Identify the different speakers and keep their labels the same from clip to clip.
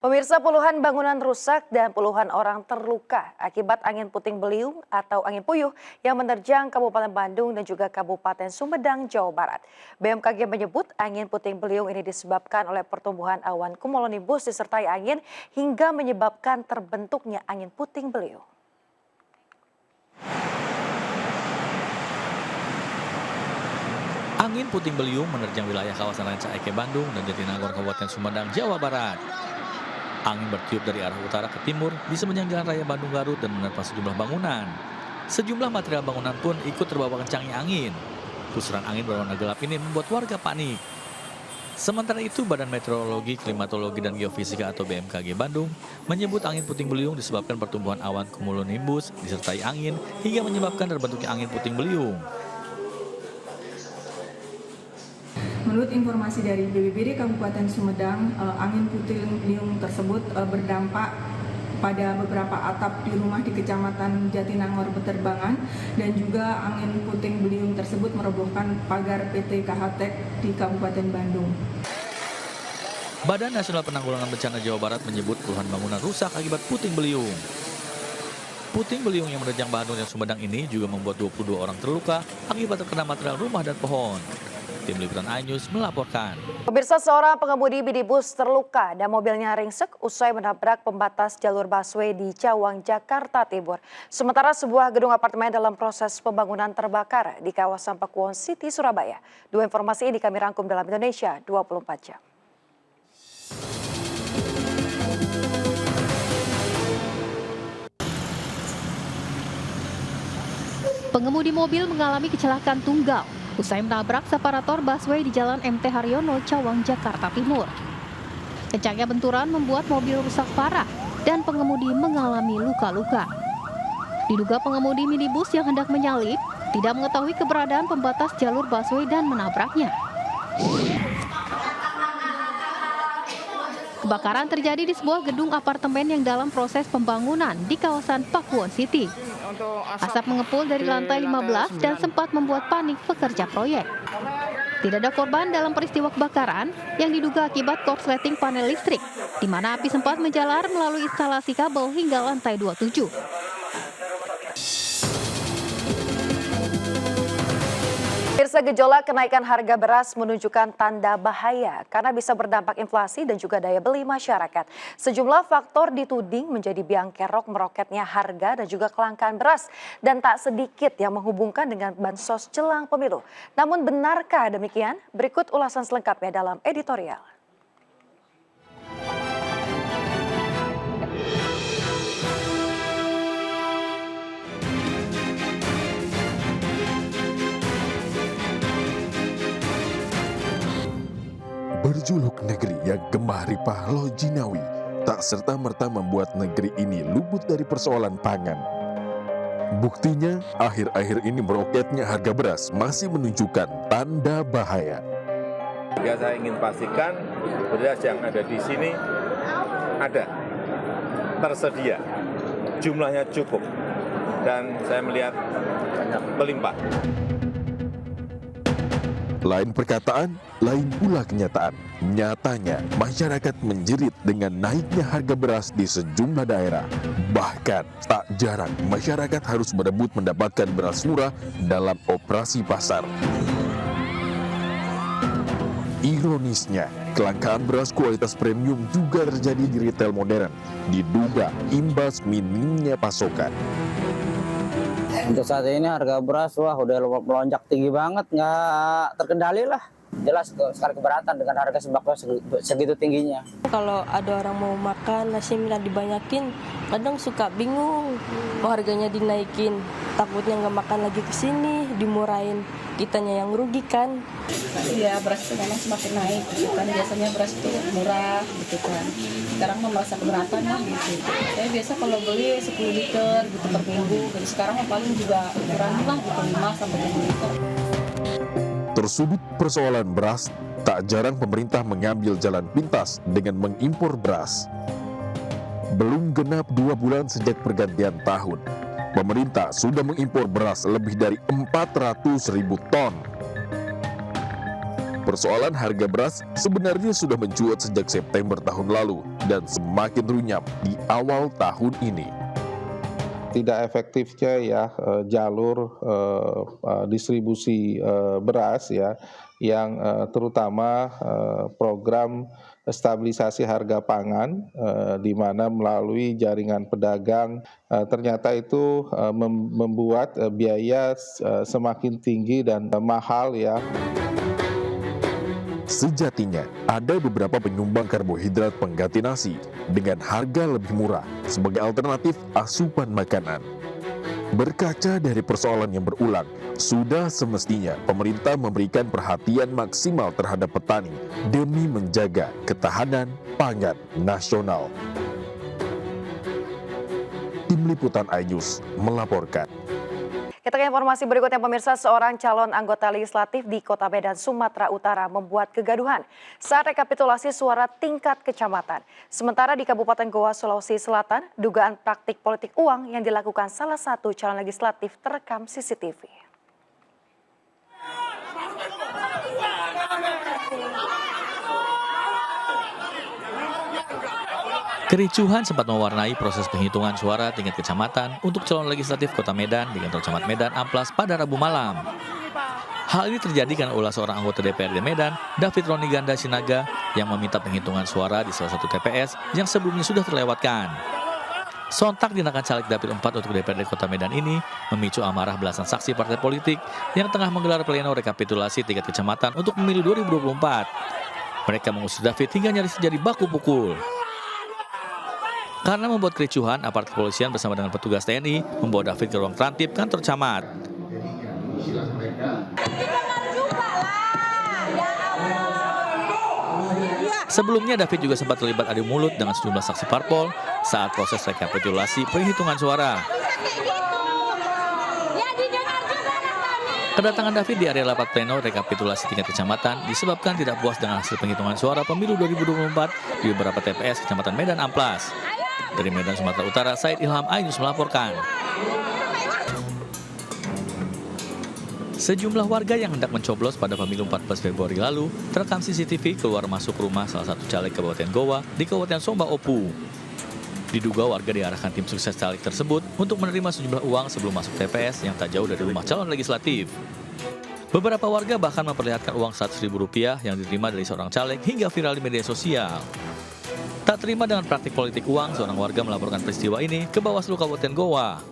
Speaker 1: Pemirsa, puluhan bangunan rusak dan puluhan orang terluka akibat angin puting beliung atau angin puyuh yang menerjang Kabupaten Bandung dan juga Kabupaten Sumedang, Jawa Barat. BMKG menyebut angin puting beliung ini disebabkan oleh pertumbuhan awan cumulonimbus disertai angin hingga menyebabkan terbentuknya angin puting beliung.
Speaker 2: Angin puting beliung menerjang wilayah kawasan Ranca Eke Bandung dan Jatinangor Kabupaten Sumedang, Jawa Barat. Angin bertiup dari arah utara ke timur di sepanjang Jalan Raya Bandung Garut dan menerpa sejumlah bangunan. Sejumlah material bangunan pun ikut terbawa kencangnya angin. Pusaran angin berwarna gelap ini membuat warga panik. Sementara itu, Badan Meteorologi, Klimatologi, dan Geofisika atau BMKG Bandung menyebut angin puting beliung disebabkan pertumbuhan awan cumulonimbus disertai angin hingga menyebabkan terbentuknya angin puting beliung.
Speaker 3: Menurut informasi dari BPBD Kabupaten Sumedang, angin puting beliung tersebut berdampak pada beberapa atap di rumah di Kecamatan Jatinangor Beterbangan, dan juga angin puting beliung tersebut merobohkan pagar PT KHTEK di Kabupaten Bandung.
Speaker 2: Badan Nasional Penanggulangan Bencana Jawa Barat menyebut puluhan bangunan rusak akibat puting beliung. Puting beliung yang menerjang Bandung dan Sumedang ini juga membuat 22 orang terluka akibat terkena material rumah dan pohon. Tim Liputan iNews melaporkan.
Speaker 1: Pemirsa, seorang pengemudi minibus terluka dan mobilnya ringsek usai menabrak pembatas jalur busway di Cawang, Jakarta Timur. Sementara sebuah gedung apartemen dalam proses pembangunan terbakar di kawasan Pakuwon City, Surabaya. Dua informasi ini kami rangkum dalam Indonesia 24 jam.
Speaker 4: Pengemudi mobil mengalami kecelakaan tunggal usai menabrak separator busway di Jalan MT Haryono, Cawang, Jakarta Timur. Kencangnya benturan membuat mobil rusak parah dan pengemudi mengalami luka-luka. Diduga pengemudi minibus yang hendak menyalip tidak mengetahui keberadaan pembatas jalur busway dan menabraknya. Kebakaran terjadi di sebuah gedung apartemen yang dalam proses pembangunan di kawasan Pakuwon City. Asap mengepul dari lantai 15 dan sempat membuat panik pekerja proyek. Tidak ada korban dalam peristiwa kebakaran yang diduga akibat korsleting panel listrik, di mana api sempat menjalar melalui instalasi kabel hingga lantai 27.
Speaker 1: Pemirsa, gejolak kenaikan harga beras menunjukkan tanda bahaya karena bisa berdampak inflasi dan juga daya beli masyarakat. Sejumlah faktor dituding menjadi biang kerok meroketnya harga dan juga kelangkaan beras, dan tak sedikit yang menghubungkan dengan bansos jelang pemilu. Namun benarkah demikian? Berikut ulasan selengkapnya dalam editorial.
Speaker 5: Berjuluk negeri yang gemah ripah Lojinawi tak serta-merta membuat negeri ini luput dari persoalan pangan. Buktinya, akhir-akhir ini meroketnya harga beras masih menunjukkan tanda bahaya.
Speaker 6: Saya ingin pastikan beras yang ada di sini ada, tersedia, jumlahnya cukup, dan saya melihat melimpah.
Speaker 5: Lain perkataan, lain pula kenyataan. Nyatanya, masyarakat menjerit dengan naiknya harga beras di sejumlah daerah. Bahkan, tak jarang masyarakat harus berebut mendapatkan beras murah dalam operasi pasar. Ironisnya, kelangkaan beras kualitas premium juga terjadi di retail modern, diduga imbas minimnya pasokan.
Speaker 7: Untuk saat ini harga beras udah melonjak tinggi banget, nggak terkendali lah. Jelas sekarang keberatan dengan harga sembako segitu tingginya.
Speaker 8: Kalau ada orang mau makan nasi minta dibanyakin, kadang suka bingung, harganya dinaikin, takutnya nggak makan lagi ke sini, dimurahin, kitanya yang rugi kan.
Speaker 9: Ya, beras itu memang semakin naik, kan biasanya beras itu murah gitu kan. Sekarang merasa keberatan lah gitu. Saya biasa kalau beli 10 liter gitu per minggu, jadi sekarang paling juga ukuran lah gitu 5-7 liter.
Speaker 5: Tersudut persoalan beras, tak jarang pemerintah mengambil jalan pintas dengan mengimpor beras. Belum genap 2 bulan sejak pergantian tahun, pemerintah sudah mengimpor beras lebih dari 400.000 ton. Persoalan harga beras sebenarnya sudah mencuat sejak September tahun lalu dan semakin runyam di awal tahun ini.
Speaker 10: Tidak efektifnya ya jalur distribusi beras ya, yang terutama program stabilisasi harga pangan di mana melalui jaringan pedagang ternyata itu membuat biaya semakin tinggi dan mahal ya.
Speaker 5: Sejatinya, ada beberapa penyumbang karbohidrat pengganti nasi dengan harga lebih murah sebagai alternatif asupan makanan. Berkaca dari persoalan yang berulang, sudah semestinya pemerintah memberikan perhatian maksimal terhadap petani demi menjaga ketahanan pangan nasional. Tim Liputan iNews melaporkan.
Speaker 1: Kita ke informasi berikutnya, pemirsa. Seorang calon anggota legislatif di Kota Medan, Sumatera Utara membuat kegaduhan saat rekapitulasi suara tingkat kecamatan. Sementara di Kabupaten Goa, Sulawesi Selatan, dugaan praktik politik uang yang dilakukan salah satu calon legislatif terekam CCTV.
Speaker 2: Kericuhan sempat mewarnai proses penghitungan suara tingkat kecamatan untuk calon legislatif Kota Medan di kantor Camat Medan Amplas pada Rabu malam. Hal ini terjadi karena ulah seorang anggota DPRD Medan, David Roni Ganda Sinaga, yang meminta penghitungan suara di salah satu TPS yang sebelumnya sudah terlewatkan. Sontak tindakan caleg Dapil 4 untuk DPRD Kota Medan ini memicu amarah belasan saksi partai politik yang tengah menggelar pleno rekapitulasi tingkat kecamatan untuk pemilu 2024. Mereka mengusir David hingga nyaris terjadi baku pukul. Karena membuat kericuhan, aparat kepolisian bersama dengan petugas TNI membawa David ke ruang terantip kantor camat. Sebelumnya David juga sempat terlibat adu mulut dengan sejumlah saksi parpol saat proses rekapitulasi penghitungan suara. Kedatangan David di area rapat pleno rekapitulasi tingkat kecamatan disebabkan tidak puas dengan hasil penghitungan suara pemilu 2024 di beberapa TPS Kecamatan Medan Amplas. Dari Medan, Sumatera Utara, Said Ilham, iNews melaporkan. Sejumlah warga yang hendak mencoblos pada pemilu 14 Februari lalu terekam CCTV keluar masuk rumah salah satu caleg Kabupaten Goa di Kabupaten Somba Opu. Diduga warga diarahkan tim sukses caleg tersebut untuk menerima sejumlah uang sebelum masuk TPS yang tak jauh dari rumah calon legislatif. Beberapa warga bahkan memperlihatkan uang Rp100.000 yang diterima dari seorang caleg hingga viral di media sosial. Tak terima dengan praktik politik uang, seorang warga melaporkan peristiwa ini ke Bawaslu Kabupaten Goa.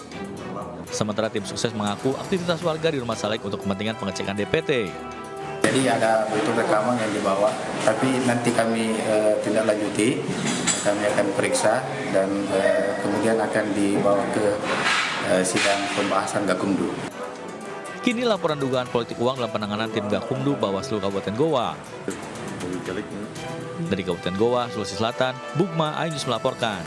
Speaker 2: Sementara tim sukses mengaku aktivitas warga di rumah caleg untuk kepentingan pengecekan DPT.
Speaker 11: Jadi ada betul rekaman yang dibawa, tapi nanti kami tindak lanjuti, kami akan periksa dan kemudian akan dibawa ke sidang pembahasan Gakumdu.
Speaker 2: Kini laporan dugaan politik uang dalam penanganan tim Gakumdu Bawaslu Kabupaten Goa. Dari Kabupaten Goa, Sulawesi Selatan, Bugma, iNews melaporkan.